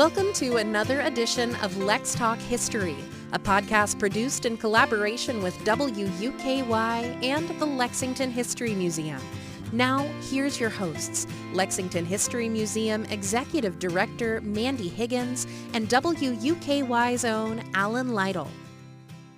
Welcome to another edition of Lex Talk History, a podcast produced in collaboration with WUKY and the Lexington History Museum. Now, here's your hosts, Lexington History Museum Executive Director Mandy Higgins and WUKY's own Alan Lytle.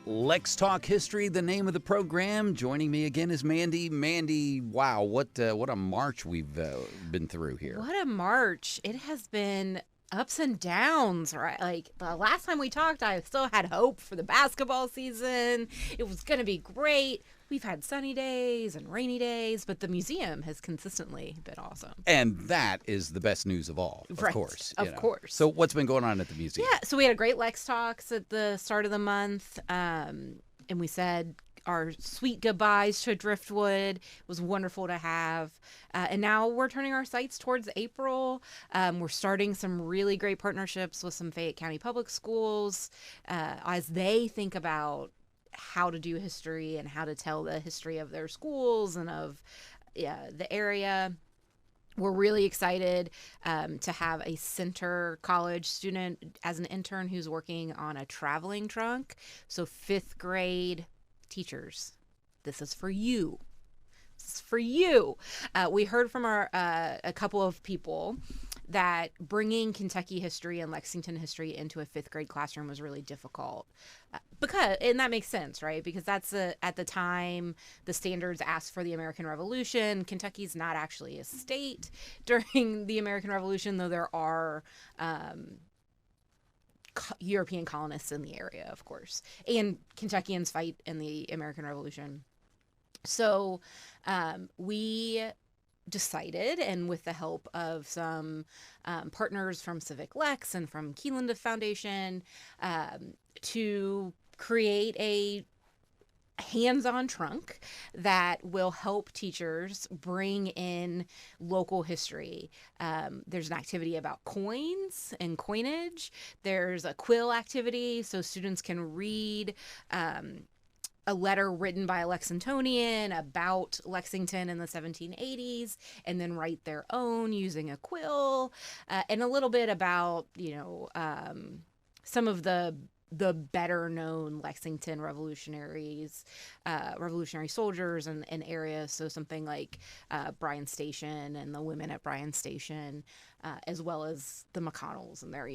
Lex Talk History, the name of the program. Joining me again is Mandy. Mandy, wow, what a march we've been through here. What a march. It has been ups and downs, right? Like the last time we talked, I still had hope for the basketball season. It was going to be great. We've had sunny days and rainy days, but the museum has consistently been awesome. And that is the best news of all, of course. Of course. So what's been going on at the museum? Yeah, so we had a great Lex Talks at the start of the month, and we said our sweet goodbyes to Driftwood. It was wonderful to have. And now we're turning our sights towards April. We're starting some really great partnerships with some Fayette County Public Schools as they think about how to do history and how to tell the history of their schools and of the area. We're really excited to have a Center College student as an intern who's working on a traveling trunk. So 5th grade teachers, this is for you. This is for you. We heard from a couple of people that bringing Kentucky history and Lexington history into a 5th grade classroom was really difficult. And that makes sense, right? Because that's at the time the standards asked for the American Revolution. Kentucky's not actually a state during the American Revolution, though there are European colonists in the area, of course, and Kentuckians fight in the American Revolution. So we decided, and with the help of some partners from Civic Lex and from Keeneland Foundation, to create a hands-on trunk that will help teachers bring in local history. There's an activity about coins and coinage. There's a quill activity, so students can read a letter written by a Lexingtonian about Lexington in the 1780s and then write their own using a quill, and a little bit about, some of the better known Lexington revolutionary soldiers and areas. So something like Bryan Station and the women at Bryan Station, as well as the McConnells and their,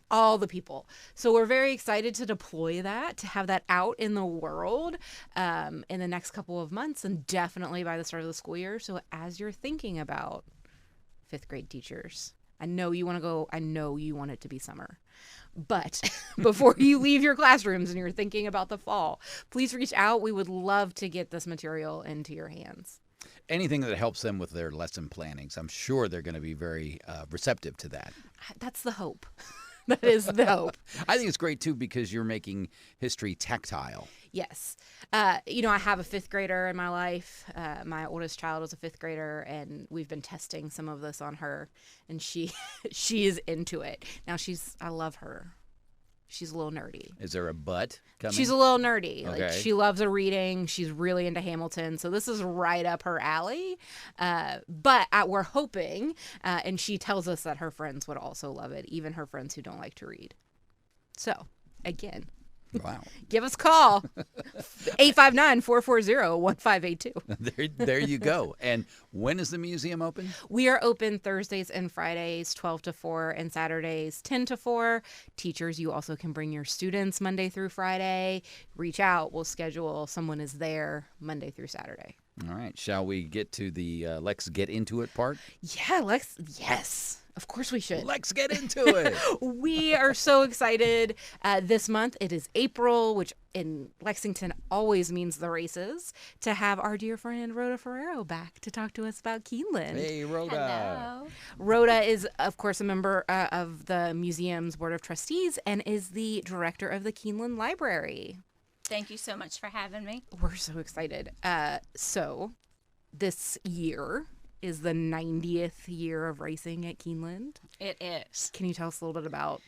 all the people. So we're very excited to deploy that, to have that out in the world in the next couple of months, and definitely by the start of the school year. So as you're thinking about 5th grade teachers, I know you want to go, I know you want it to be summer. But before you leave your classrooms and you're thinking about the fall, please reach out. We would love to get this material into your hands. Anything that helps them with their lesson plannings, I'm sure they're going to be very receptive to that. That's the hope. That is the hope. I think it's great, too, because you're making history tactile. Yes. I have a 5th grader in my life. My oldest child is a 5th grader, and we've been testing some of this on her, and she is into it. Now, I love her. She's a little nerdy. Is there a but coming? She's a little nerdy. Okay. Like, she loves a reading. She's really into Hamilton. So this is right up her alley. But we're hoping, and she tells us that her friends would also love it, even her friends who don't like to read. So, again. Wow. Give us a call. 859-440-1582. There you go. And when is the museum open? We are open Thursdays and Fridays, 12 to 4, and Saturdays, 10 to 4. Teachers, you also can bring your students Monday through Friday. Reach out. We'll schedule. Someone is there Monday through Saturday. All right. Shall we get to the let's get into it part? Yeah, yes. Of course we should. Let's get into it. We are so excited. This month, it is April, which in Lexington always means the Races, to have our dear friend Roda Ferraro back to talk to us about Keeneland. Hey, Rhoda. Hello. Rhoda is, of course, a member of the museum's Board of Trustees and is the director of the Keeneland Library. Thank you so much for having me. We're so excited. So this year is the 90th year of racing at Keeneland. It is. Can you tell us a little bit about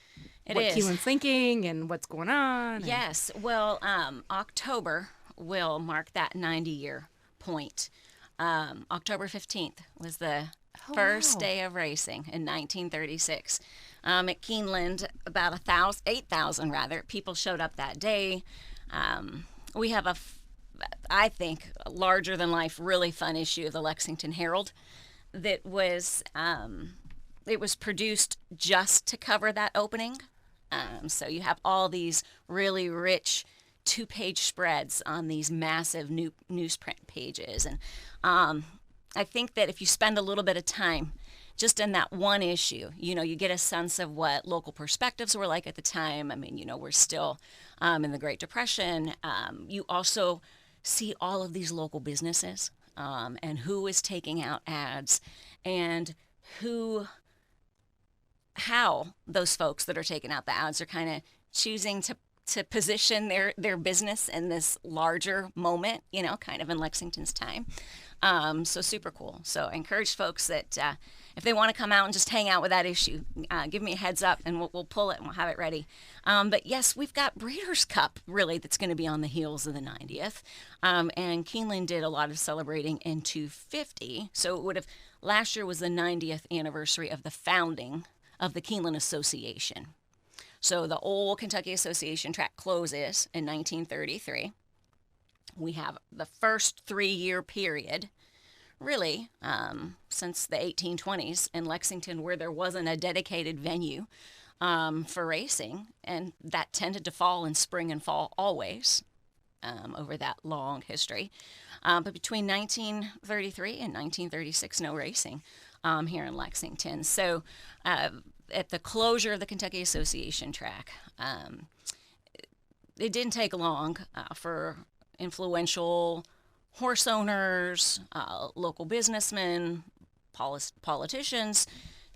It what is. Keeneland's thinking and what's going on? Yes. Well, October will mark that 90-year point. October 15th was the Oh, First wow. day of racing in 1936. At Keeneland, about 8,000 rather, people showed up that day. We have I think, a larger than life, really fun issue of the Lexington Herald that it was produced just to cover that opening. So you have all these really rich 2-page spreads on these massive newsprint pages. And I think that if you spend a little bit of time just in that one issue, you get a sense of what local perspectives were like at the time. I mean, we're still in the Great Depression. You also see all of these local businesses and who is taking out ads and how those folks that are taking out the ads are kind of choosing to position their business in this larger moment, kind of in Lexington's time. So super cool. So I encourage folks that if they want to come out and just hang out with that issue, give me a heads up and we'll pull it and we'll have it ready. But yes, we've got Breeders' Cup really that's going to be on the heels of the 90th. And Keeneland did a lot of celebrating in 250. So last year was the 90th anniversary of the founding of the Keeneland Association. So the old Kentucky Association track closes in 1933. We have the first 3-year period, really, since the 1820s in Lexington, where there wasn't a dedicated venue for racing, and that tended to fall in spring and fall always over that long history. But between 1933 and 1936, no racing here in Lexington. So at the closure of the Kentucky Association track, it didn't take long for influential horse owners, local businessmen, politicians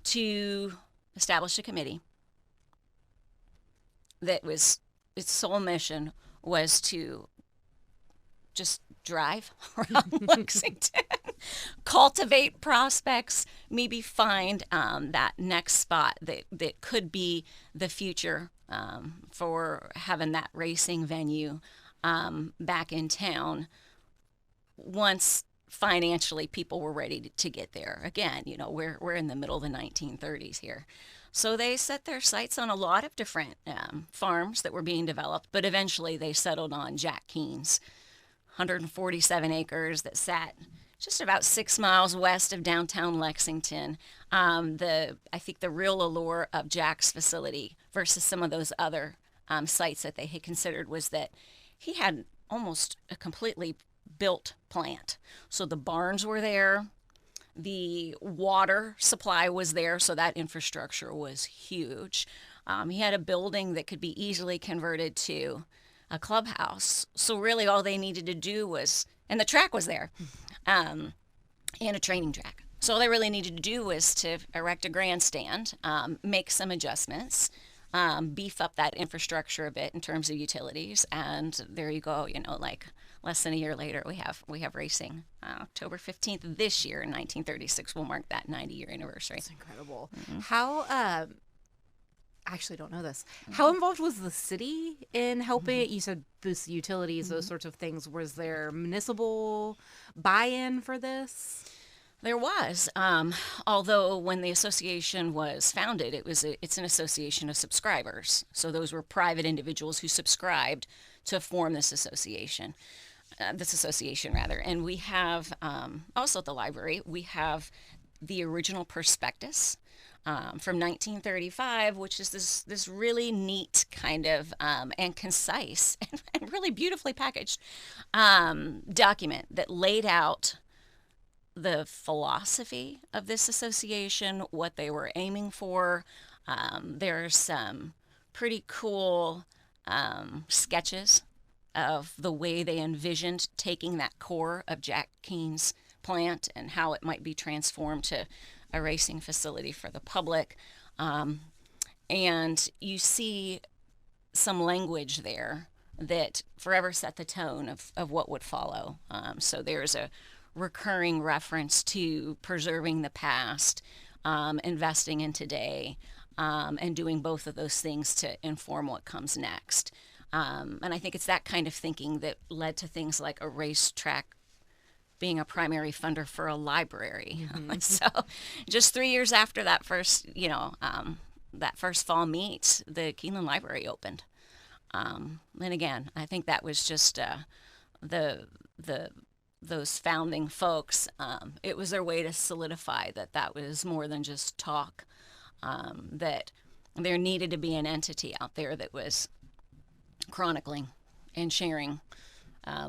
to establish a committee that its sole mission was to just drive around Lexington, cultivate prospects, maybe find that next spot that could be the future for having that racing venue back in town once financially people were ready to get there. Again, we're in the middle of the 1930s here. So they set their sights on a lot of different farms that were being developed, but eventually they settled on Jack Keene's 147 acres that sat just about 6 miles west of downtown Lexington. I think the real allure of Jack's facility versus some of those other sites that they had considered was that he had almost a completely built plant. So the barns were there, the water supply was there, so that infrastructure was huge. He had a building that could be easily converted to a clubhouse. So really all they needed to do was, and the track was there, and a training track. So all they really needed to do was to erect a grandstand, make some adjustments, beef up that infrastructure a bit in terms of utilities, and there you go. Like less than a year later, we have racing. October 15th this year in 1936 will mark that 90-year anniversary. That's incredible. How I actually don't know this. How involved was the city in helping? You said boost utilities, those sorts of things. Was there municipal buy-in for this? There was, although when the association was founded, it's an association of subscribers. So those were private individuals who subscribed to form this association. And we have, also at the library, we have the original prospectus from 1935, which is this really neat kind of and concise and really beautifully packaged document that laid out the philosophy of this association, what they were aiming for. There's some pretty cool sketches of the way they envisioned taking that core of Jack Keene's plant and how it might be transformed to a racing facility for the public. And you see some language there that forever set the tone of what would follow. So there's a recurring reference to preserving the past, investing in today, and doing both of those things to inform what comes next. And I think it's that kind of thinking that led to things like a racetrack being a primary funder for a library. So just 3 years after that first, that first fall meet, the Keeneland Library opened. And again, I think that was just those founding folks. It was their way to solidify that was more than just talk, that there needed to be an entity out there that was chronicling and sharing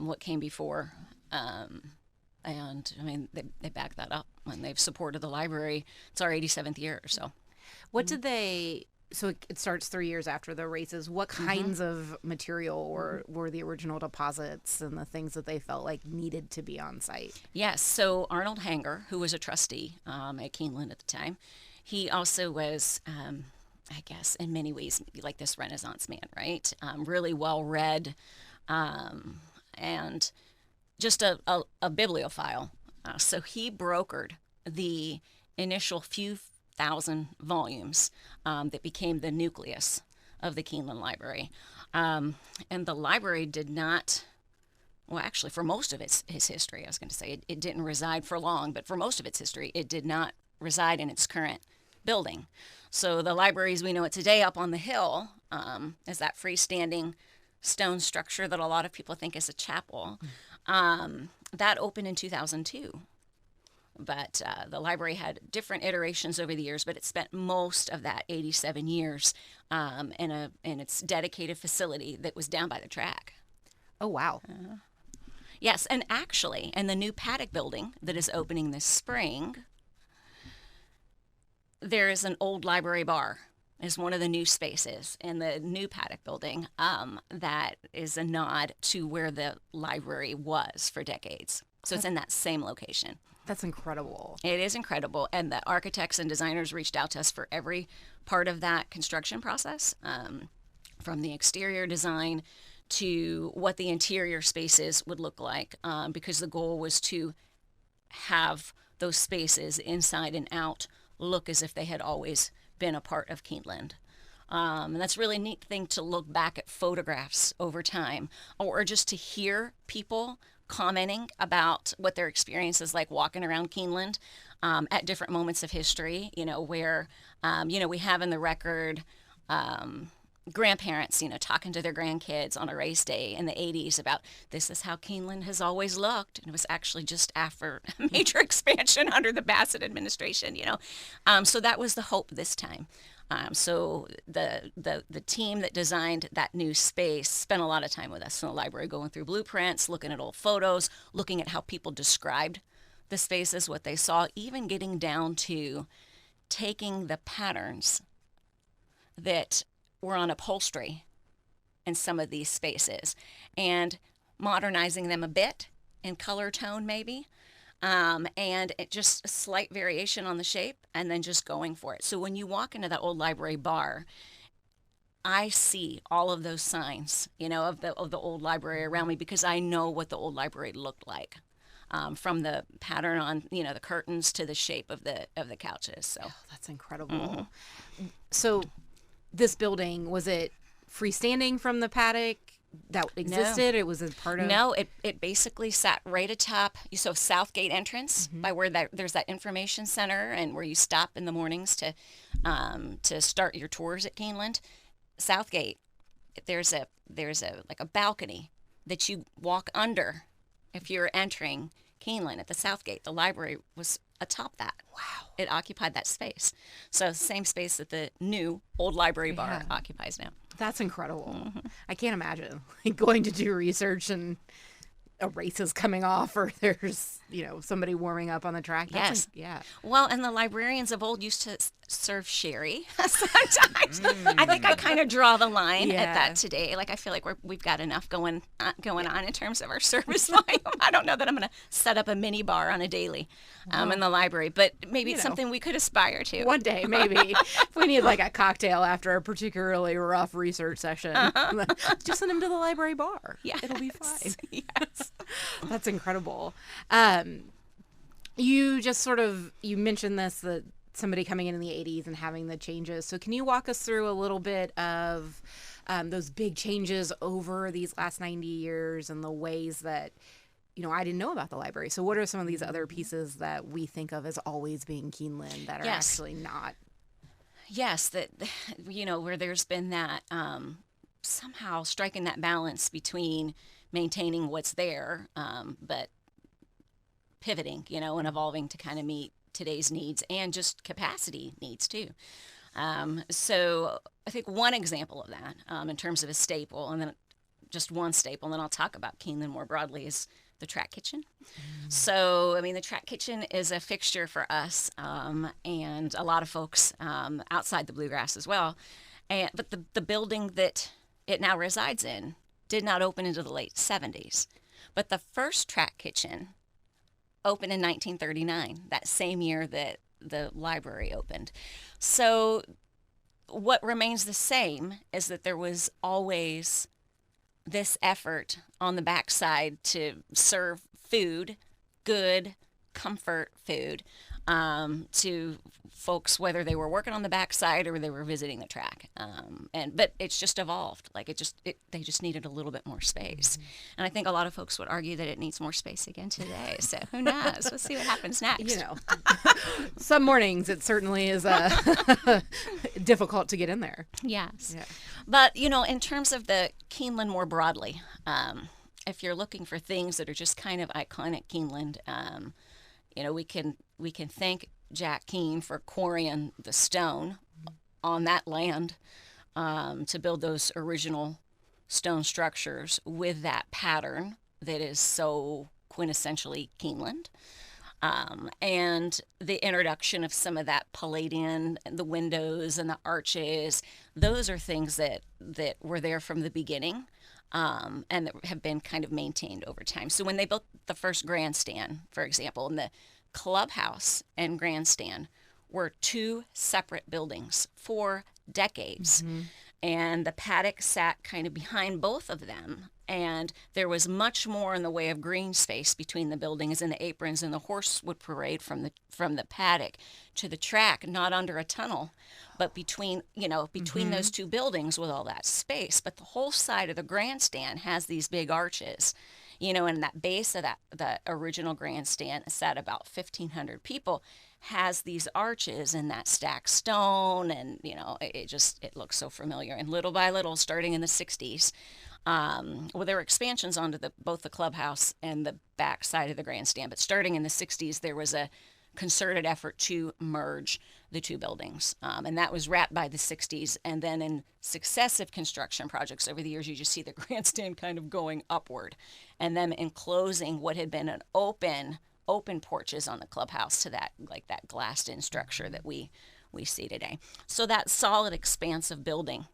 what came before. And I mean, they back that up when they've supported the library. It's our 87th year or so. What did they, so it starts 3 years after the Races. What kinds of material were the original deposits and the things that they felt like needed to be on site? Yes. So Arnold Hanger, who was a trustee at Keeneland at the time, he also was, I guess, in many ways, like this Renaissance man, right? Really well-read and just a bibliophile. So he brokered the initial few thousand volumes that became the nucleus of the Keeneland Library. And the library did not, well, actually, for most of its history, I was going to say, it didn't reside for long, but for most of its history, it did not reside in its current building. So the library as we know it today up on the hill is that freestanding stone structure that a lot of people think is a chapel. That opened in 2002. But the library had different iterations over the years, but it spent most of that 87 years in its dedicated facility that was down by the track. Oh, wow. Yes, and actually, in the new paddock building that is opening this spring, there is an old library bar. Is one of the new spaces in the new paddock building that is a nod to where the library was for decades. So it's in that same location. That's incredible. It is incredible. And the architects and designers reached out to us for every part of that construction process, from the exterior design to what the interior spaces would look like, because the goal was to have those spaces inside and out look as if they had always been a part of Keeneland. And that's a really neat thing to look back at photographs over time, or just to hear people commenting about what their experience is like walking around Keeneland at different moments of history, where, we have in the record grandparents, talking to their grandkids on a race day in the 80s about this is how Keeneland has always looked. And it was actually just after a major expansion under the Bassett administration, So that was the hope this time. So the team that designed that new space spent a lot of time with us in the library, going through blueprints, looking at old photos, looking at how people described the spaces, what they saw, even getting down to taking the patterns that were on upholstery in some of these spaces and modernizing them a bit in color tone maybe. And it just a slight variation on the shape and then just going for it. So when you walk into that old library bar, I see all of those signs, of the old library around me, because I know what the old library looked like, from the pattern on, the curtains to the shape of the couches. So that's incredible. So this building, was it freestanding from the paddock that existed? No. It was a part of... No, it basically sat right atop, so Southgate entrance, by where there's that information center and where you stop in the mornings to start your tours at Keeneland. Southgate, there's a like a balcony that you walk under if you're entering Keeneland at the Southgate. The library was atop that. Wow. It occupied that space. So same space that the new old library bar occupies now. That's incredible. I can't imagine going to do research and a race is coming off, or there's, somebody warming up on the track. Yes. Yeah. Well, and the librarians of old used to serve sherry sometimes. I think I kind of draw the line at that today. Like, I feel like we've got enough going on in terms of our service volume. I don't know that I'm going to set up a mini bar on a daily in the library, but maybe it's something we could aspire to. One day, maybe. If we need like a cocktail after a particularly rough research session, just send them to the library bar. Yeah. It'll be fine. Yes. That's incredible. You just you mentioned this, that somebody coming in the 80s and having the changes. So can you walk us through a little bit of those big changes over these last 90 years and the ways that, I didn't know about the library. So what are some of these other pieces that we think of as always being Keeneland that are Yes. actually not? Yes, that, where there's been that somehow striking that balance between maintaining what's there, but pivoting, and evolving to kind of meet today's needs and just capacity needs too. So I think one example of that, in terms of a staple, and then just one staple, and then I'll talk about Keeneland more broadly, is the track kitchen. So, I mean, the track kitchen is a fixture for us, and a lot of folks outside the Bluegrass as well. But the building that it now resides in did not open until the late 70s. But the first track kitchen opened in 1939, that same year that the library opened. So what remains the same is that there was always this effort on the backside to serve food, good, comfort food, to folks, whether they were working on the backside or they were visiting the track. But it's just evolved. Like they just needed a little bit more space. And I think a lot of folks would argue that it needs more space again today. So who knows? Let's see what happens next. Some mornings it certainly is difficult to get in there. Yes. Yeah. But, in terms of the Keeneland more broadly, if you're looking for things that are just kind of iconic Keeneland, we can thank Jack Keene for quarrying the stone on that land to build those original stone structures with that pattern that is so quintessentially Keeneland. And the introduction of some of that Palladian, the windows and the arches, those are things that were there from the beginning, and that have been kind of maintained over time. So when they built the first grandstand, for example, and the clubhouse and grandstand were two separate buildings for decades. And the paddock sat kind of behind both of them. And there was much more in the way of green space between the buildings and the aprons, and the horse would parade from the paddock to the track, not under a tunnel, but between those two buildings with all that space. But the whole side of the grandstand has these big arches, and that base of the original grandstand sat about 1,500 people, has these arches and that stacked stone, and it looks so familiar. And little by little, starting in the 60s, there were expansions onto both the clubhouse and the back side of the grandstand, but starting in the 60s there was a concerted effort to merge the two buildings, and that was wrapped by the 60s. And then in successive construction projects over the years, you just see the grandstand kind of going upward, and then enclosing what had been an open porches on the clubhouse to that glassed-in structure that we see today. So that solid, expansive building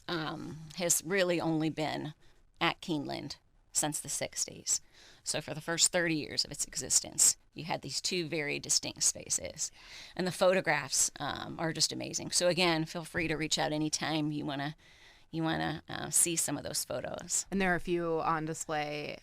has really only been at Keeneland since the 60s. So for the first 30 years of its existence, you had these two very distinct spaces. And the photographs are just amazing. So again, feel free to reach out anytime you want to see some of those photos. And there are a few on display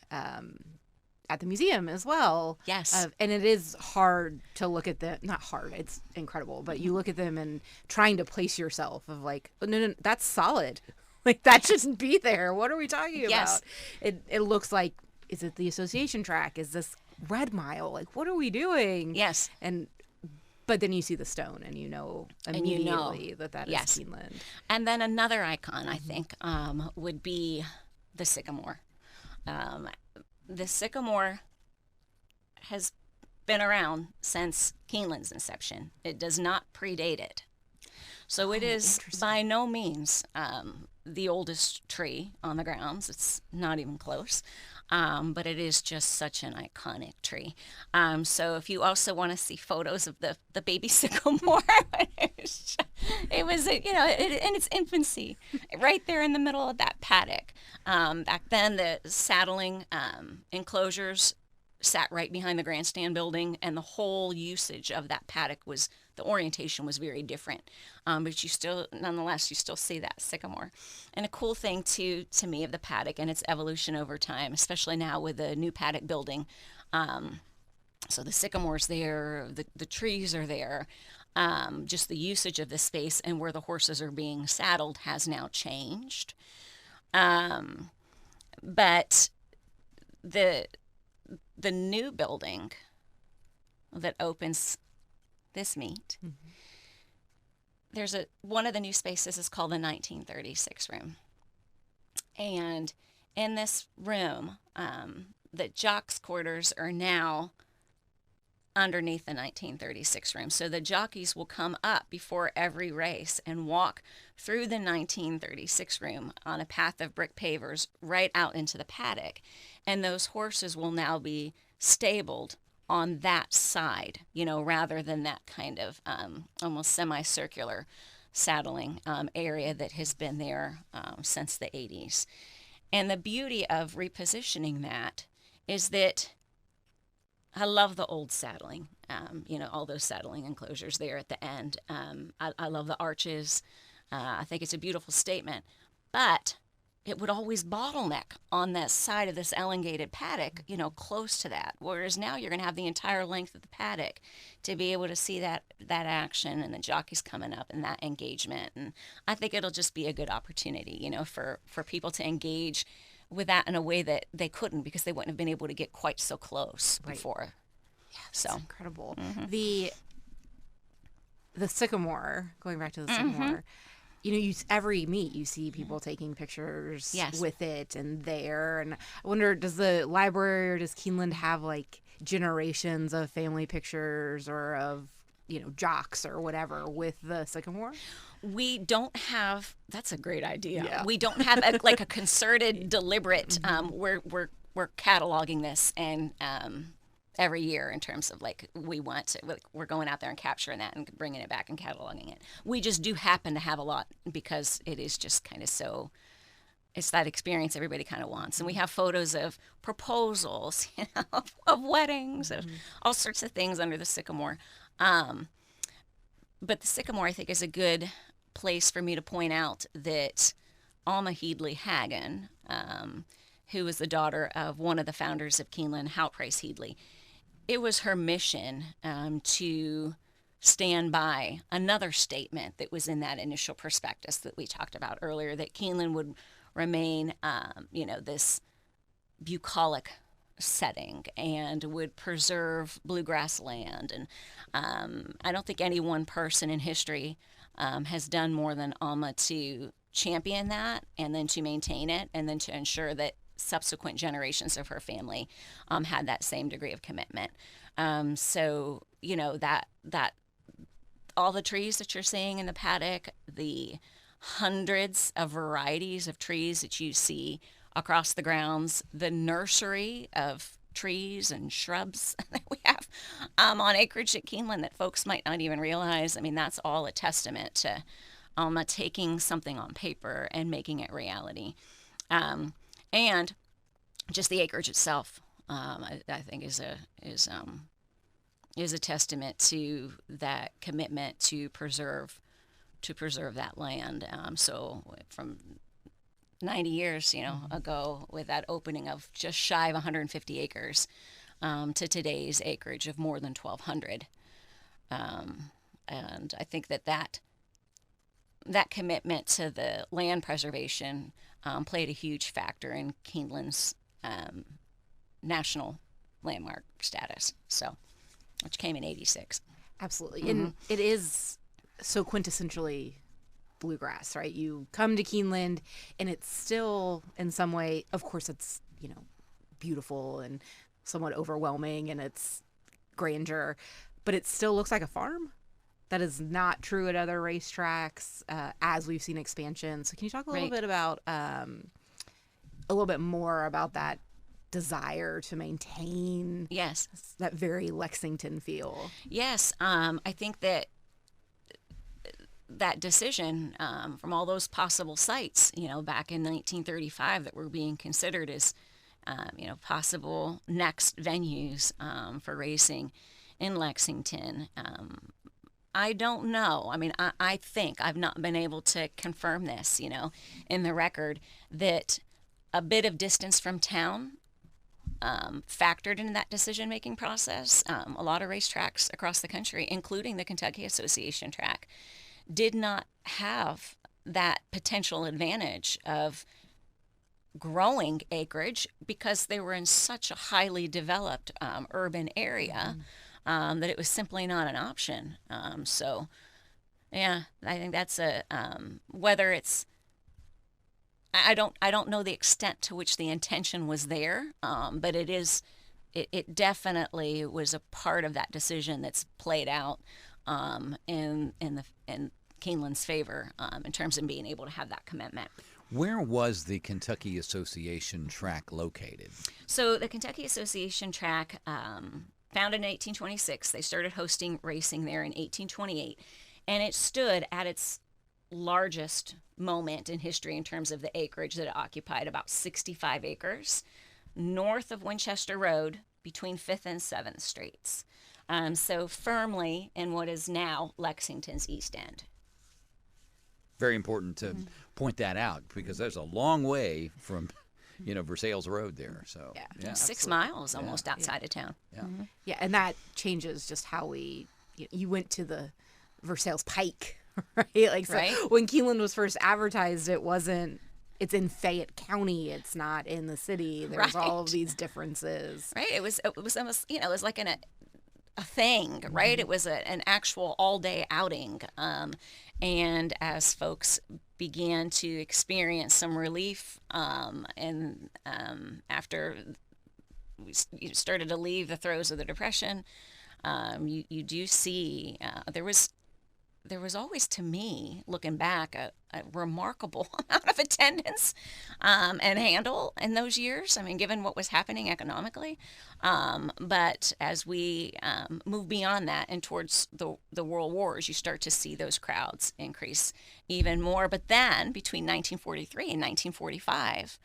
at the museum as well. Yes. And it is hard to look at them. Not hard, it's incredible. But you look at them and trying to place yourself of like, oh, no, that's solid. Like, that shouldn't be there. What are we talking Yes. about? It looks like, is it the association track? Is this Red Mile? Like, what are we doing? Yes. But then you see the stone and you know immediately that is Yes. Keeneland. And then another icon, I think, would be the sycamore. The sycamore has been around since Keeneland's inception. It does not predate it. So it is by no means the oldest tree on the grounds. It's not even close. But it is just such an iconic tree. So if you also want to see photos of the baby sycamore, it was in its infancy, right there in the middle of that paddock. Back then, the saddling enclosures sat right behind the grandstand building, and the whole usage of that paddock the orientation was very different. But nonetheless, you still see that sycamore. And a cool thing to me of the paddock and its evolution over time, especially now with the new paddock building. So the sycamore's there, the trees are there. Just the usage of the space and where the horses are being saddled has now changed. But the new building that opens this meet, there's one of the new spaces is called the 1936 room. And in this room, the jocks' quarters are now underneath the 1936 room. So the jockeys will come up before every race and walk through the 1936 room on a path of brick pavers right out into the paddock. And those horses will now be stabled on that side, rather than that kind of almost semicircular saddling area that has been there since the 80s. And the beauty of repositioning that is that I love the old saddling, all those saddling enclosures there at the end. I love the arches. I think it's a beautiful statement. But it would always bottleneck on that side of this elongated paddock, close to that. Whereas now you're going to have the entire length of the paddock to be able to see that action and the jockeys coming up and that engagement. And I think it'll just be a good opportunity, for people to engage with that in a way that they couldn't, because they wouldn't have been able to get quite so close before. Yeah, that's so incredible. The sycamore, going back to the sycamore, every meet you see people taking pictures with it and there. And I wonder, does the library or does Keeneland have like generations of family pictures or of jocks or whatever with the sycamore? We don't have. That's a great idea. Yeah. We don't have a concerted, deliberate. We're cataloging this and every year in terms of we're going out there and capturing that and bringing it back and cataloging it. We just do happen to have a lot because it is just kind of so. It's that experience everybody kind of wants, and we have photos of proposals, of weddings, of all sorts of things under the sycamore. But the sycamore, I think, is a good place for me to point out that Alma Headley Hagen, who was the daughter of one of the founders of Keeneland, Hal Price Headley, it was her mission to stand by another statement that was in that initial prospectus that we talked about earlier, that Keeneland would remain, this bucolic setting and would preserve bluegrass land. And I don't think any one person in history has done more than Alma to champion that and then to maintain it and then to ensure that subsequent generations of her family had that same degree of commitment. So that all the trees that you're seeing in the paddock, the hundreds of varieties of trees that you see across the grounds, the nursery of trees and shrubs that we have on acreage at Keeneland that folks might not even realize. I mean, that's all a testament to Alma taking something on paper and making it reality. And just the acreage itself, I think is a testament to that commitment to preserve that land. So from 90 years, ago, with that opening of just shy of 150 acres, to today's acreage of more than 1,200. And I think that commitment to the land preservation played a huge factor in Keeneland's national landmark status, which came in 86. Absolutely. And it is so quintessentially bluegrass, right? You come to Keeneland and it's still in some way, of course it's, beautiful and somewhat overwhelming and it's grandeur, but it still looks like a farm. That is not true at other racetracks, as we've seen expansion. So can you talk a little bit about, a little bit more about that desire to maintain that very Lexington feel? Yes. I think that decision from all those possible sites, back in 1935 that were being considered as, possible next venues for racing in Lexington. I don't know. I mean, I think I've not been able to confirm this, in the record, that a bit of distance from town factored into that decision-making process. A lot of racetracks across the country, including the Kentucky Association track, did not have that potential advantage of growing acreage because they were in such a highly developed urban area that it was simply not an option. So, yeah, I think that's whether it's I don't know the extent to which the intention was there, but it definitely was a part of that decision that's played out in Keeneland's favor in terms of being able to have that commitment. Where was the Kentucky Association track located? So the Kentucky Association track, founded in 1826, they started hosting racing there in 1828, and it stood at its largest moment in history in terms of the acreage that it occupied, about 65 acres, north of Winchester Road between 5th and 7th Streets. So firmly in what is now Lexington's East End. Very important to point that out because there's a long way from, Versailles Road there. So Yeah. 6 miles almost outside of town. Yeah. Yeah, and that changes just how you went to the Versailles Pike, right? Like, so Right. when Keeneland was first advertised, it's in Fayette County. It's not in the city. There's all of Right. these differences. Right. It was almost, it was like a thing, right? It was an actual all-day outing. And as folks began to experience some relief, and after we started to leave the throes of the Depression, you do see there was always, to me, looking back, a remarkable amount of attendance and handle in those years. I mean, given what was happening economically. But as we move beyond that and towards the World Wars, you start to see those crowds increase even more. But then between 1943 and 1945,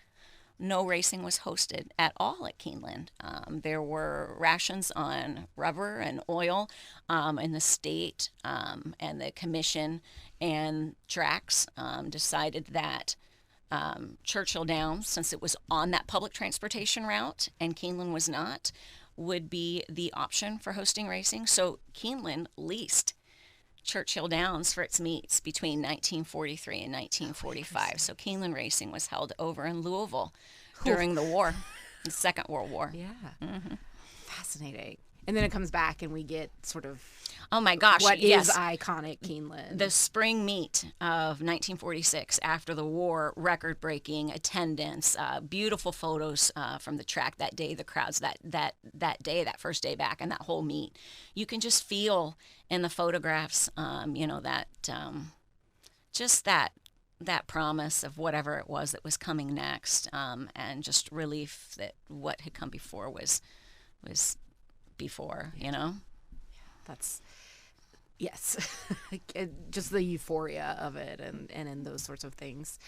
no racing was hosted at all at Keeneland. There were rations on rubber and oil, and the state and the commission and tracks decided that Churchill Downs, since it was on that public transportation route and Keeneland was not, would be the option for hosting racing. So Keeneland leased Churchill Downs for its meets between 1943 and 1945. So Keeneland racing was held over in Louisville during the war, the Second World War. Yeah. Fascinating. And then it comes back and we get sort of Oh my gosh, what yes. is iconic Keeneland. The spring meet of 1946, after the war, record-breaking attendance, beautiful photos from the track that day, the crowds that day, that first day back, and that whole meet. You can just feel in the photographs, just that promise of whatever it was that was coming next, and just relief that what had come before was before, That's yes, just the euphoria of it, and in those sorts of things.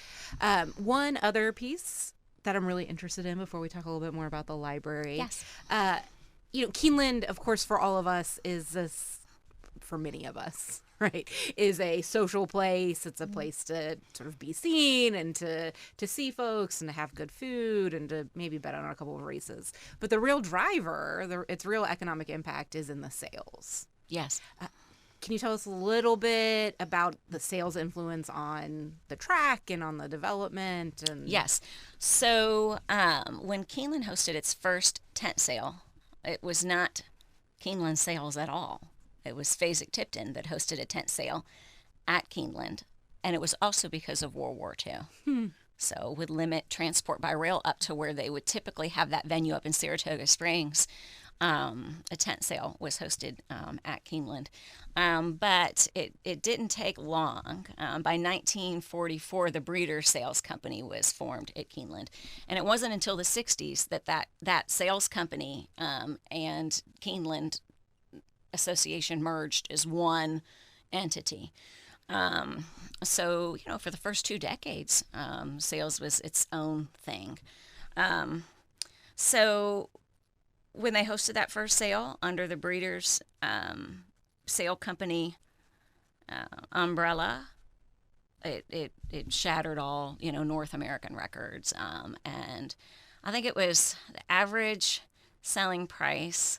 One other piece that I'm really interested in before we talk a little bit more about the library. Yes. Keeneland, of course, for all of us for many of us, right, is a social place. It's a place to sort of be seen and to see folks and to have good food and to maybe bet on a couple of races. But the real driver, its real economic impact is in the sales. Yes. Can you tell us a little bit about the sales influence on the track and on the development? And Yes. So when Keeneland hosted its first tent sale, it was not Keeneland Sales at all. It was Fasig-Tipton that hosted a tent sale at Keeneland, and it was also because of World War II. So would limit transport by rail up to where they would typically have that venue up in Saratoga Springs. A tent sale was hosted at Keeneland. But it didn't take long. By 1944, the Breeder Sales Company was formed at Keeneland. And it wasn't until the 60s that sales company and Keeneland Association merged as one entity. So, for the first 2 decades, sales was its own thing. So when they hosted that first sale under the Breeders Sale Company umbrella, it shattered all, North American records. And I think it was the average selling price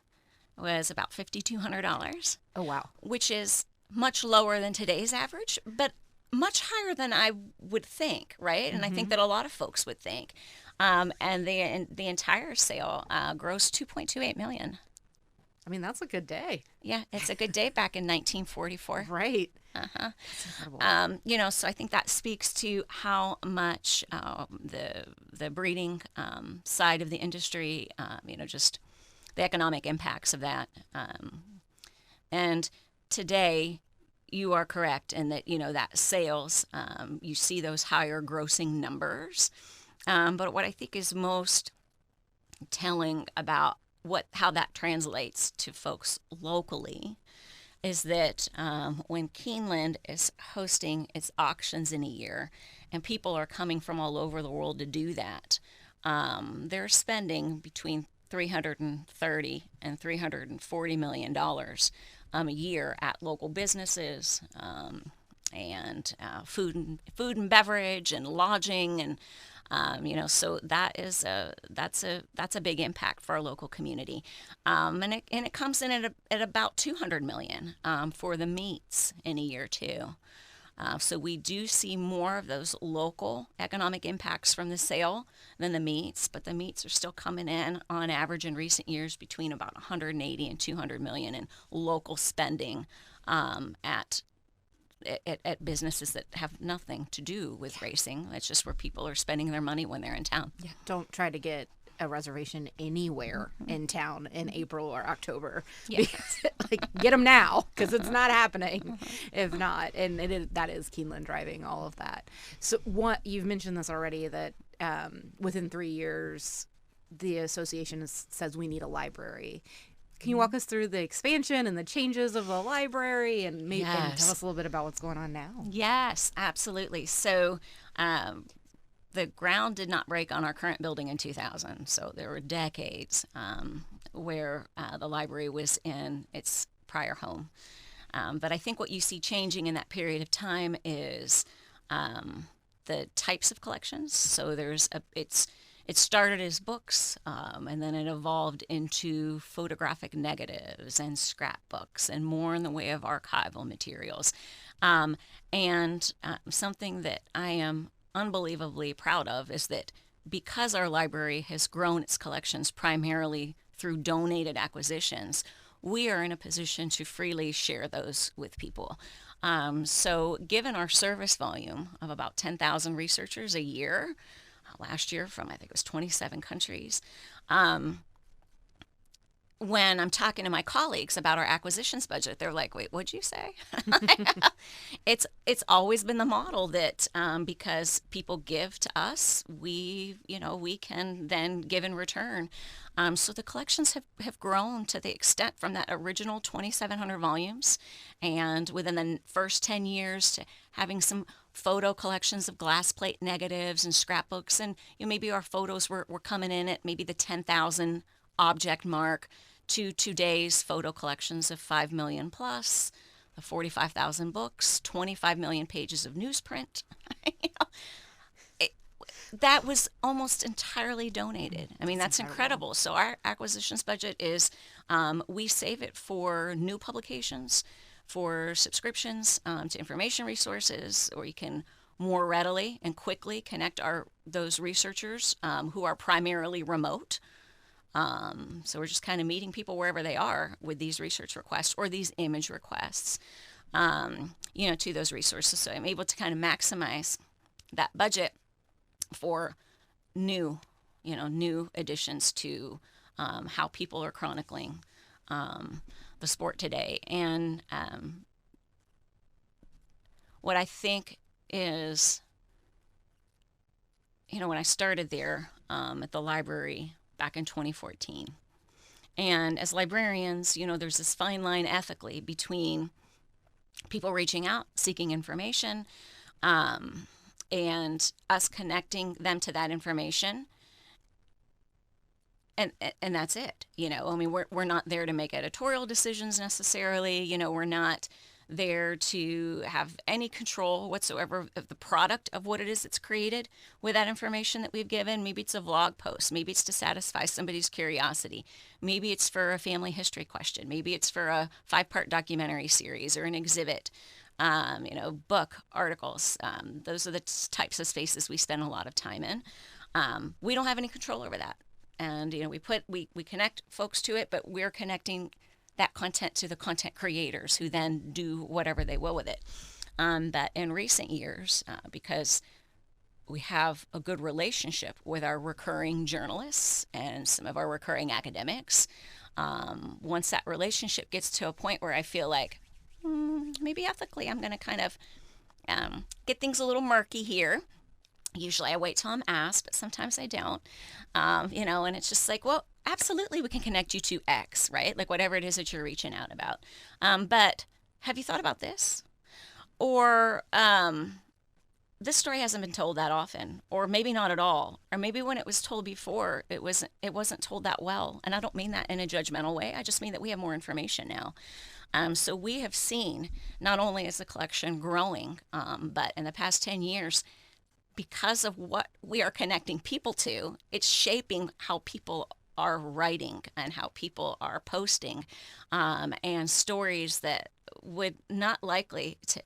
was about $5,200. Oh, wow. Which is much lower than today's average, but much higher than I would think, right? And I think that a lot of folks would think. And the entire sale grossed $2.28 million. I mean, that's a good day. Yeah, it's a good day back in 1944. Right. Uh-huh. That's incredible. So I think that speaks to how much the breeding side of the industry, just the economic impacts of that. And today, you are correct in that, that sales, you see those higher grossing numbers. But what I think is most telling about how that translates to folks locally is that when Keeneland is hosting its auctions in a year, and people are coming from all over the world to do that, they're spending between $330 and $340 million a year at local businesses, and food and beverage and lodging, and so that's a big impact for our local community, and it comes in at about $200 million for the meets in a year too. So we do see more of those local economic impacts from the sale than the meets, but the meets are still coming in on average in recent years between about 180 and 200 million in local spending at businesses that have nothing to do with racing. It's just where people are spending their money when they're in town. Yeah, don't try to get a reservation anywhere in town in April or October. Yeah. Because, get them now, because it's not happening if not. And that is Keeneland driving all of that. So you've mentioned this already, that within 3 years, the association says we need a library. Can you walk us through the expansion and the changes of the library, and maybe and tell us a little bit about what's going on now? Yes, absolutely. So the ground did not break on our current building in 2000. So there were decades where the library was in its prior home. But I think what you see changing in that period of time is the types of collections. So it started as books, and then it evolved into photographic negatives and scrapbooks and more in the way of archival materials. And something that I am unbelievably proud of is that because our library has grown its collections primarily through donated acquisitions, we are in a position to freely share those with people. So given our service volume of about 10,000 researchers a year, last year from I think it was 27 countries, when I'm talking to my colleagues about our acquisitions budget, they're like, wait, what'd you say? It's always been the model that because people give to us, we can then give in return. So the collections have grown to the extent from that original 2,700 volumes, and within the first 10 years to having some photo collections of glass plate negatives and scrapbooks, and maybe our photos were coming in at maybe the 10,000 object mark, to today's photo collections of 5 million plus, the 45,000 books, 25 million pages of newsprint. That was almost entirely donated. I mean, that's incredible. So our acquisitions budget is, we save it for new publications, for subscriptions to information resources, or you can more readily and quickly connect those researchers who are primarily remote. So we're just kind of meeting people wherever they are with these research requests or these image requests, to those resources. So I'm able to kind of maximize that budget for new additions to how people are chronicling the sport today. And what I think is, when I started there at the library back in 2014, and as librarians, there's this fine line ethically between people reaching out, seeking information, and us connecting them to that information. And that's it. I mean, we're not there to make editorial decisions necessarily. We're not there to have any control whatsoever of the product of what it is that's created with that information that we've given. Maybe it's a vlog post. Maybe it's to satisfy somebody's curiosity. Maybe it's for a family history question. Maybe it's for a 5-part documentary series or an exhibit. Book, articles. Those are the types of spaces we spend a lot of time in. We don't have any control over that. And, we connect folks to it, but we're connecting that content to the content creators who then do whatever they will with it. But in recent years, because we have a good relationship with our recurring journalists and some of our recurring academics, once that relationship gets to a point where I feel like maybe ethically I'm going to kind of get things a little murky here. Usually I wait till I'm asked, but sometimes I don't. And it's just like, well, absolutely we can connect you to X, right? Like whatever it is that you're reaching out about. But have you thought about this? Or this story hasn't been told that often, or maybe not at all, or maybe when it was told before, it wasn't told that well. And I don't mean that in a judgmental way. I just mean that we have more information now. So we have seen not only is the collection growing, but in the past 10 years, because of what we are connecting people to, it's shaping how people are writing and how people are posting, and stories that would not likely to,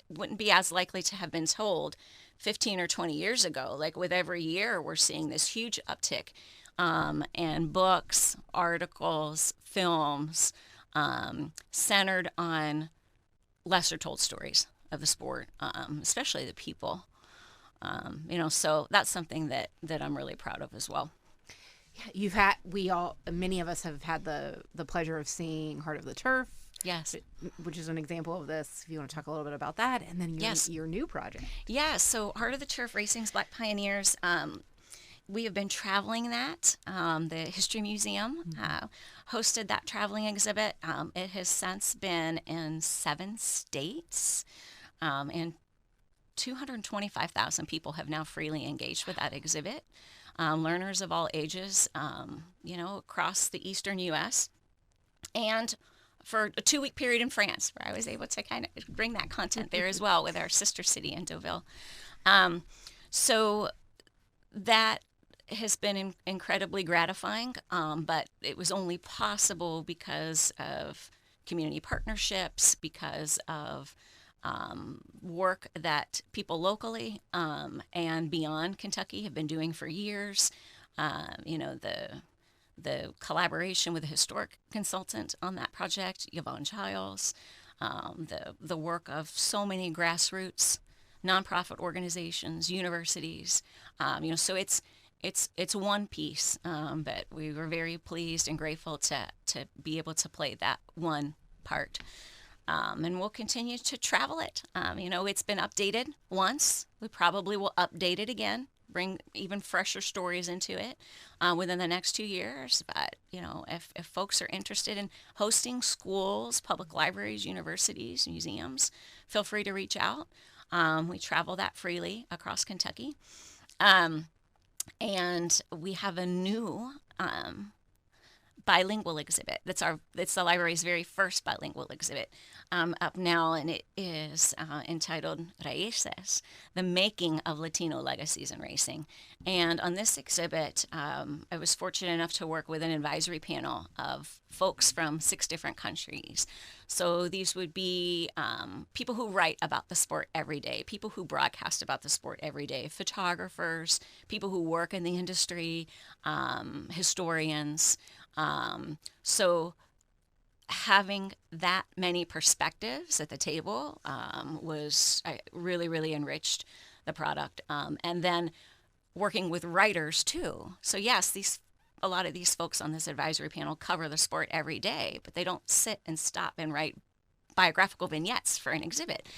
wouldn't be as likely to have been told 15 or 20 years ago. Like with every year, we're seeing this huge uptick, and books, articles, films, centered on lesser told stories of the sport, especially the people. So that's something that I'm really proud of as well. Yeah, many of us have had the pleasure of seeing Heart of the Turf. Yes. Which is an example of this, if you want to talk a little bit about that, and then your new project. Yeah, so Heart of the Turf, Racing's Black Pioneers, we have been traveling that. The History Museum hosted that traveling exhibit. It has since been in 7 states, and 225,000 people have now freely engaged with that exhibit. Learners of all ages, across the eastern U.S., and for a 2-week period in France, where I was able to kind of bring that content there as well with our sister city in Deauville. So that has been incredibly gratifying, but it was only possible because of community partnerships, because of work that people locally and beyond Kentucky have been doing for years. The collaboration with a historic consultant on that project, Yvonne Giles, the work of so many grassroots nonprofit organizations, universities. So it's one piece, but we were very pleased and grateful to be able to play that one part. And we'll continue to travel it. It's been updated once. We probably will update it again, bring even fresher stories into it within the next 2 years. But, if folks are interested in hosting schools, public libraries, universities, museums, feel free to reach out. We travel that freely across Kentucky. And we have a new bilingual exhibit. It's the library's very first bilingual exhibit up now, and it is entitled Raíces, the Making of Latino Legacies in Racing. And on this exhibit, I was fortunate enough to work with an advisory panel of folks from 6 different countries. So these would be people who write about the sport every day, people who broadcast about the sport every day, photographers, people who work in the industry, historians. So having that many perspectives at the table was really, really enriched the product. And then working with writers too. So yes, a lot of these folks on this advisory panel cover the sport every day, but they don't sit and stop and write biographical vignettes for an exhibit.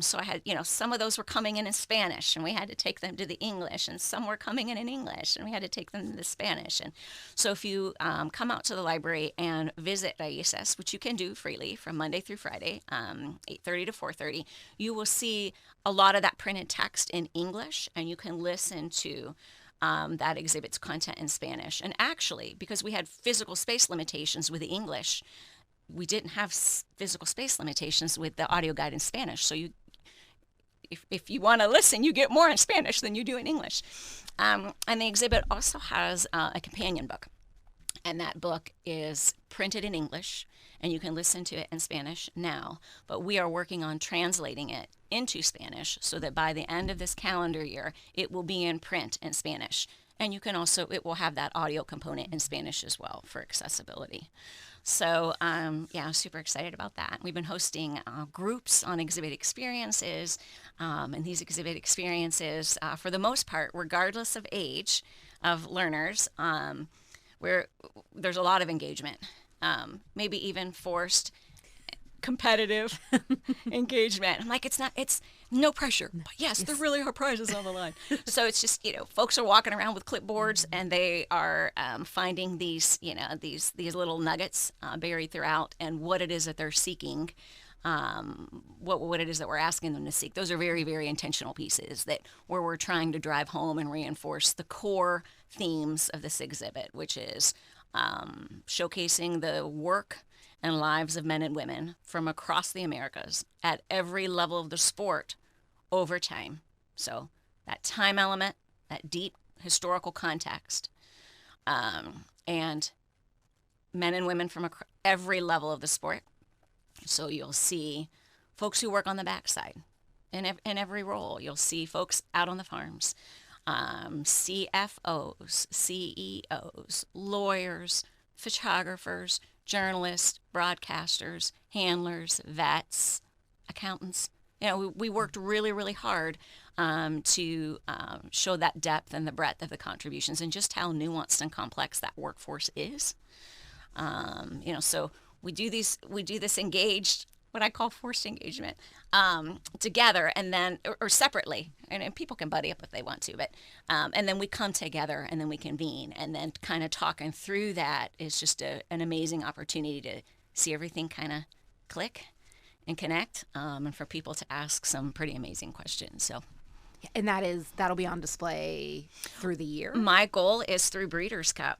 So I had, some of those were coming in Spanish, and we had to take them to the English, and some were coming in English, and we had to take them to the Spanish. And so if you come out to the library and visit Raíces, which you can do freely from Monday through Friday, 8:30 to 4:30, you will see a lot of that printed text in English, and you can listen to that exhibit's content in Spanish. And actually, because we had physical space limitations with the English, we didn't have physical space limitations with the audio guide in Spanish. So if you want to listen, you get more in Spanish than you do in English. And the exhibit also has a companion book. And that book is printed in English, and you can listen to it in Spanish now. But we are working on translating it into Spanish so that by the end of this calendar year, it will be in print in Spanish. And you can also, it will have that audio component in Spanish as well for accessibility. So, yeah, I'm super excited about that. We've been hosting groups on exhibit experiences, and these exhibit experiences, for the most part, regardless of age of learners, where there's a lot of engagement, maybe even forced competitive engagement. I'm like, it's no pressure, but yes, there really are prizes on the line. So it's just, folks are walking around with clipboards and they are finding these, these little nuggets buried throughout, and what it is that they're seeking, what it is that we're asking them to seek. Those are very, very intentional pieces where we're trying to drive home and reinforce the core themes of this exhibit, which is showcasing the work and lives of men and women from across the Americas at every level of the sport over time. So that time element, that deep historical context, and men and women from every level of the sport. So you'll see folks who work on the backside in every role. You'll see folks out on the farms, CFOs, CEOs, lawyers, photographers, journalists, broadcasters, handlers, vets, accountants. We worked really, really hard to show that depth and the breadth of the contributions and just how nuanced and complex that workforce is. So we do this engaged, what I call forced engagement, together, and then or separately, and people can buddy up if they want to, but and then we come together and then we convene, and then kind of talking through that is just an amazing opportunity to see everything kind of click and connect, and for people to ask some pretty amazing questions. So. And that'll be on display through the year. My goal is through Breeders' Cup.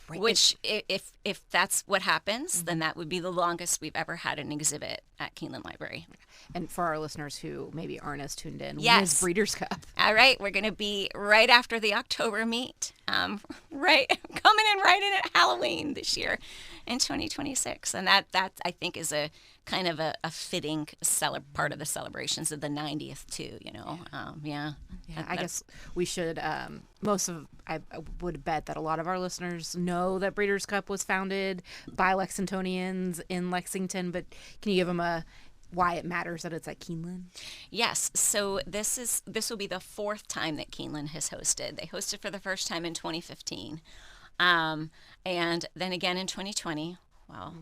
Right. Which, if that's what happens, then that would be the longest we've ever had an exhibit at Keeneland Library. And for our listeners who maybe aren't as tuned in, yes. When is Breeders' Cup? All right, we're going to be right after the October meet, right, coming in right in at Halloween this year in 2026. And that I think is a kind of a fitting part of the celebrations of the 90th too, Yeah, I guess we should, I would bet that a lot of our listeners know that Breeders' Cup was founded by Lexingtonians in Lexington, but can you give them why it matters that it's at Keeneland? Yes. So this will be the fourth time that Keeneland has hosted. They hosted for the first time in 2015, and then again in 2020. Wow.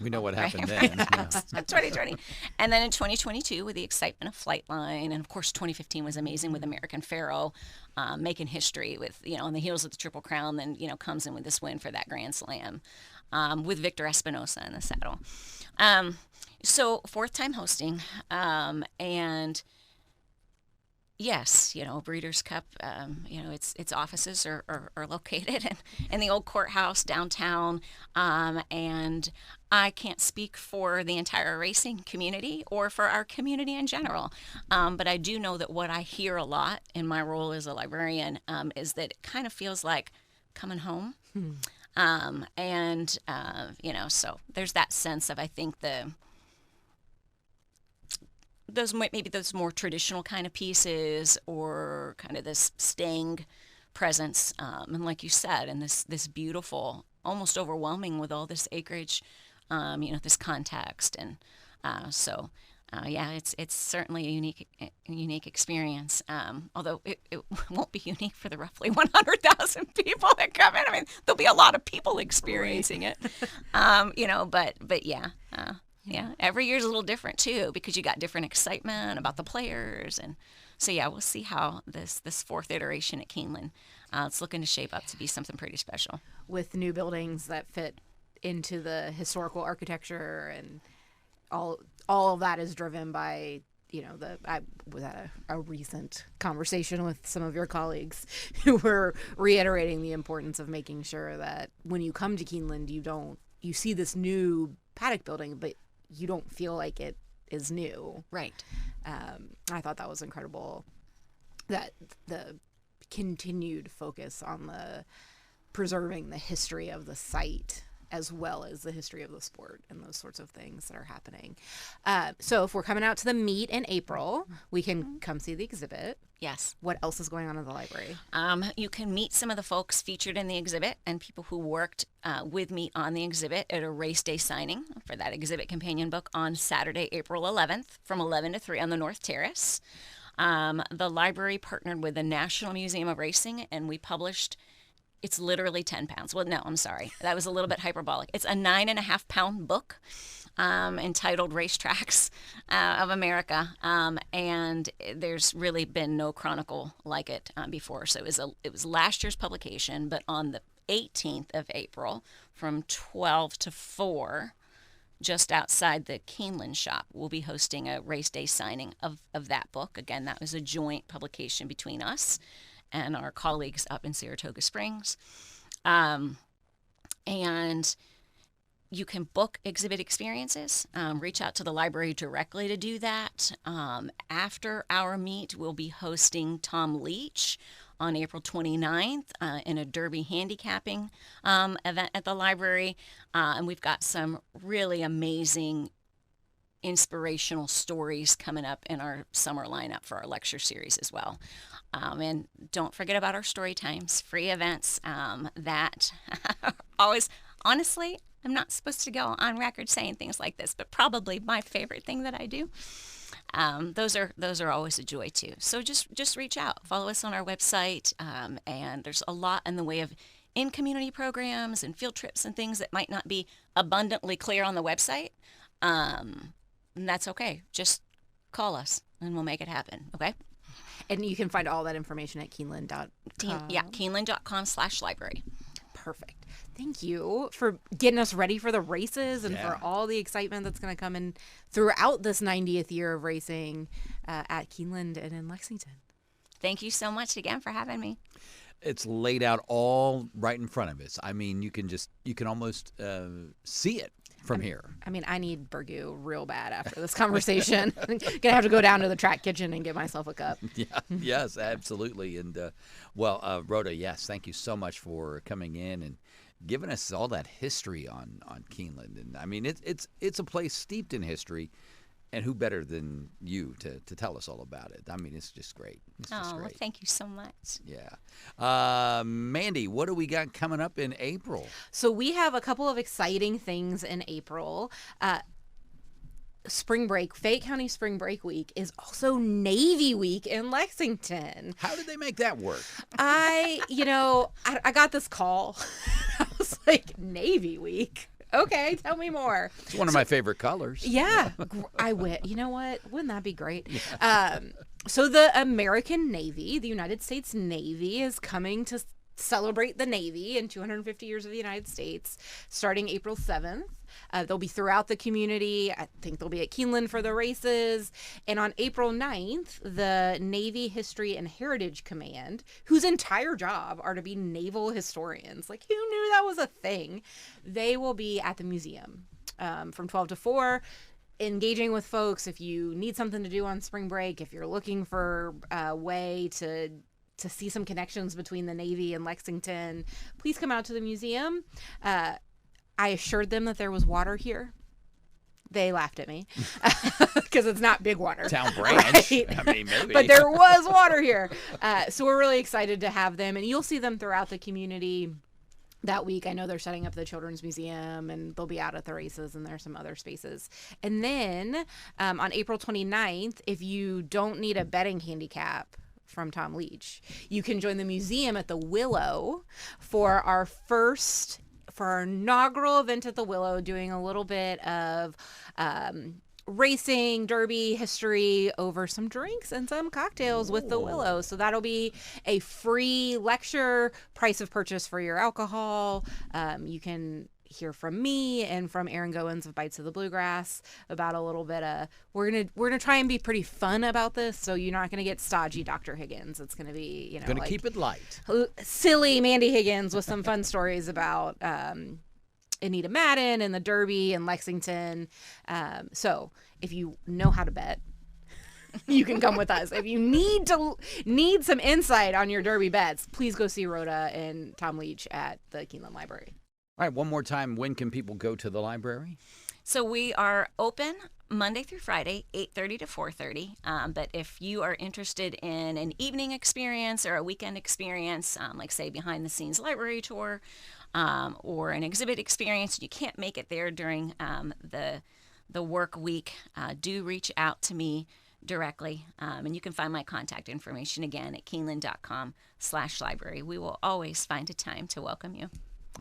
We know what happened then. Yeah. 2020. And then in 2022 with the excitement of Flightline, and of course 2015 was amazing with American Pharoah, making history with, on the heels of the Triple Crown, then, comes in with this win for that Grand Slam, with Victor Espinosa in the saddle. So fourth time hosting, and yes, Breeders' Cup, its offices are located in the old courthouse downtown, and I can't speak for the entire racing community or for our community in general, but I do know that what I hear a lot in my role as a librarian is that it kind of feels like coming home, so there's that sense of, I think, those more traditional kind of pieces, or kind of this staying presence, and like you said, and this beautiful, almost overwhelming with all this acreage, this context, and it's certainly a unique experience. Although it won't be unique for the roughly 100,000 people that come in. I mean, there'll be a lot of people experiencing it, but yeah. Yeah, every year's a little different too, because you got different excitement about the players, and so yeah, we'll see how this fourth iteration at Keeneland, it's looking to shape up to be something pretty special. With new buildings that fit into the historical architecture, and all of that is driven by, I was at a recent conversation with some of your colleagues who were reiterating the importance of making sure that when you come to Keeneland, you see this new paddock building, but you don't feel like it is new. Right. I thought that was incredible, that the continued focus on the preserving the history of the site as well as the history of the sport and those sorts of things that are happening. So if we're coming out to the meet in April, we can come see the exhibit. Yes. What else is going on in the library? You can meet some of the folks featured in the exhibit and people who worked with me on the exhibit at a race day signing for that exhibit companion book on Saturday, April 11th from 11 to 3 on the North Terrace. The library partnered with the National Museum of Racing, and we published, it's literally 10 pounds. Well, no, I'm sorry. That was a little bit hyperbolic. It's a 9.5-pound book entitled Racetracks of America, and there's really been no chronicle like it before. So it was last year's publication, but on the 18th of April from 12 to 4, just outside the Keeneland shop, we'll be hosting a race day signing of that book. Again, that was a joint publication between us and our colleagues up in Saratoga Springs. And you can book exhibit experiences. Reach out to the library directly to do that. After our meet, we'll be hosting Tom Leach on April 29th in a Derby handicapping event at the library. And we've got some really amazing inspirational stories coming up in our summer lineup for our lecture series as well. And don't forget about our story times, free events that always, honestly, I'm not supposed to go on record saying things like this, but probably my favorite thing that I do. Those are always a joy too. So just reach out, follow us on our website, and there's a lot in the way of in-community programs and field trips and things that might not be abundantly clear on the website. And that's okay. Just call us and we'll make it happen. Okay. And you can find all that information at Keeneland.com. Yeah, Keeneland.com/library. Perfect. Thank you for getting us ready for the races and for all the excitement that's going to come in throughout this 90th year of racing at Keeneland and in Lexington. Thank you so much again for having me. It's laid out all right in front of us. I mean, you can almost see it from here. I mean, I need Burgoo real bad after this conversation. I'm going to have to go down to the track kitchen and get myself a cup. Yeah, yes, absolutely. And, Rhoda, yes, thank you so much for coming in and giving us all that history on Keeneland. And, I mean, it's a place steeped in history. And who better than you to tell us all about it? I mean, it's just great. Well, thank you so much. Yeah. Mandy, what do we got coming up in April? So we have a couple of exciting things in April. Spring break, Fayette County Spring Break Week is also Navy Week in Lexington. How did they make that work? I got this call. I was like, Navy Week? Okay, tell me more. It's one of my favorite colors. Yeah, I would. You know what? Wouldn't that be great? Yeah. So the American Navy, the United States Navy, is coming to celebrate the Navy in 250 years of the United States, starting April 7th. They'll be throughout the community. I think they'll be at Keeneland for the races. And on April 9th, the Navy History and Heritage Command, whose entire job are to be naval historians, like who knew that was a thing, they will be at the museum from 12 to 4. Engaging with folks. If you need something to do on spring break, if you're looking for a way to see some connections between the Navy and Lexington, please come out to the museum. I assured them that there was water here. They laughed at me because it's not big water. Town Branch. Right? I mean, maybe. But there was water here. So we're really excited to have them. And you'll see them throughout the community that week. I know they're setting up the Children's Museum, and they'll be out at the races, and there's some other spaces. And then on April 29th, if you don't need a betting handicap from Tom Leach, you can join the museum at the Willow for our inaugural event at the Willow, doing a little bit of racing, derby history over some drinks and some cocktails with the Willow. So that'll be a free lecture, price of purchase for your alcohol. You can hear from me and from Aaron Goins of Bites of the Bluegrass about a little bit of, we're gonna try and be pretty fun about this, so you're not gonna get stodgy Dr. Higgins. It's gonna be, gonna keep it light, silly Mandy Higgins with some fun stories about Anita Madden and the Derby and Lexington. So if you know how to bet, you can come with us. If you need some insight on your derby bets, please go see Rhoda and Tom Leach at the Keeneland Library. All right, one more time, when can people go to the library? So we are open Monday through Friday, 8:30 to 4:30. But if you are interested in an evening experience or a weekend experience, like say behind the scenes library tour, or an exhibit experience, and you can't make it there during the work week, do reach out to me directly. And you can find my contact information again at keeneland.com/library. We will always find a time to welcome you.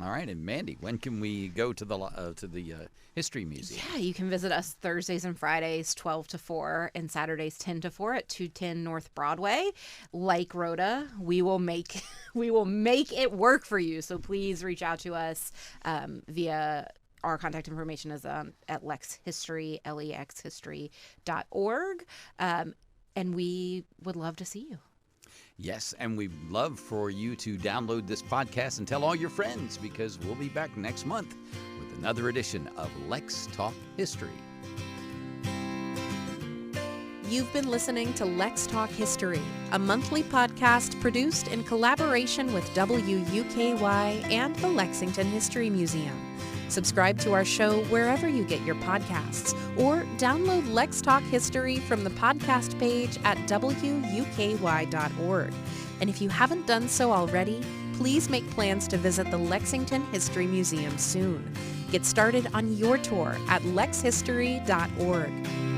All right, and Mandy, when can we go to the History Museum? Yeah, you can visit us Thursdays and Fridays, 12 to 4, and Saturdays, 10 to 4 at 210 North Broadway. Like Rhoda, we will make it work for you. So please reach out to us via our contact information is at Lex History, lexhistory.org, and we would love to see you. Yes, and we'd love for you to download this podcast and tell all your friends, because we'll be back next month with another edition of Lex Talk History. You've been listening to Lex Talk History, a monthly podcast produced in collaboration with WUKY and the Lexington History Museum. Subscribe to our show wherever you get your podcasts, or download Lex Talk History from the podcast page at wuky.org. And if you haven't done so already, please make plans to visit the Lexington History Museum soon. Get started on your tour at lexhistory.org.